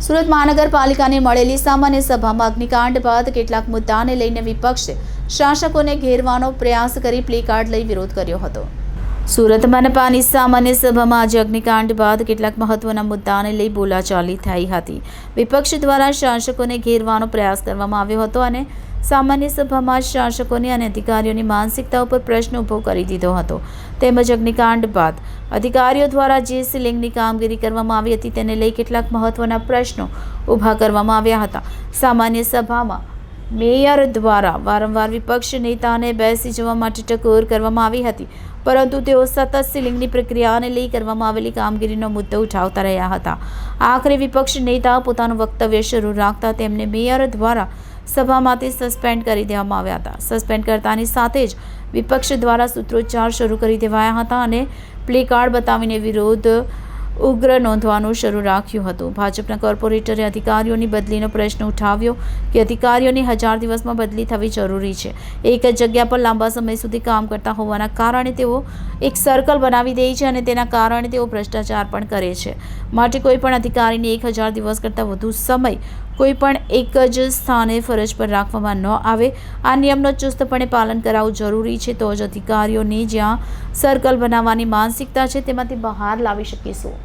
સુરત મહાનગરપાલિકાને મળેલી સામાન્ય સભામાં અગ્નિકાંડ બાદ કેટલાક મુદ્દાને લઈને વિપક્ષે શાસકોને ઘેરવાનો પ્રયાસ કરી પ્લેકાર્ડ લઈ વિરોધ કર્યો હતો। સુરત મનપાની સામાન્ય સભામાં આજે અગ્નિકાંડ બાદ કેટલાક મહત્વના મુદ્દાને લઈ બોલાચાલી થઈ હતી। વિપક્ષ દ્વારા શાસકોને ઘેરવાનો પ્રયાસ કરવામાં આવ્યો હતો અને સામાન્ય સભામાં શાસકોની અને અધિકારીઓની માનસિકતા ઉપર પ્રશ્ન ઊભો કરી દીધો હતો। તેમજ અગ્નિકાંડ બાદ અધિકારીઓ દ્વારા જે સીલિંગની કામગીરી કરવામાં આવી હતી તેને લઈ કેટલાક મહત્વના પ્રશ્નો ઊભા કરવામાં આવ્યા હતા। સામાન્ય સભામાં મેયર દ્વારા વારંવાર વિપક્ષ નેતાને બેસી જવા માટે ટકોર કરવામાં આવી હતી, પરંતુ તેઓ સતત સીલિંગની પ્રક્રિયાને લઈ કરવામાં આવેલી કામગીરીનો મુદ્દો ઉઠાવતા રહ્યા હતા। આખરે વિપક્ષ નેતા પોતાનું વક્તવ્ય શરૂ રાખતા તેમને મેયર દ્વારા સભામાંથી સસ્પેન્ડ કરી દેવામાં આવ્યા હતા। સસ્પેન્ડ કરતાની સાથે જ વિપક્ષ દ્વારા સૂત્રોચ્ચાર શરૂ કરી દેવાયા હતા અને પ્લેકાર્ડ બતાવીને વિરોધ ઉગ્ર નોંધવાનું શરૂ રાખ્યું હતું। ભાજપના કોર્પોરેટરે અધિકારીઓની બદલીનો પ્રશ્ન ઉઠાવ્યો કે અધિકારીઓની 1000 દિવસમાં બદલી થવી જરૂરી છે। એક જ જગ્યા પર લાંબા સમય સુધી કામ કરતા હોવાના કારણે તેઓ એક સર્કલ બનાવી દે છે અને તેના કારણે તેઓ ભ્રષ્ટાચાર પણ કરે છે। માટે કોઈ પણ અધિકારીને 1000 દિવસ કરતાં વધુ સમય કોઈ પણ એક જ સ્થાને ફરજ પર રાખવામાં ન આવે। આ નિયમનો ચુસ્તપણે પાલન કરાવવું જરૂરી છે, તો જ અધિકારીઓની જ્યાં સર્કલ બનાવવાની માનસિકતા છે તેમાંથી બહાર લાવી શકીશું।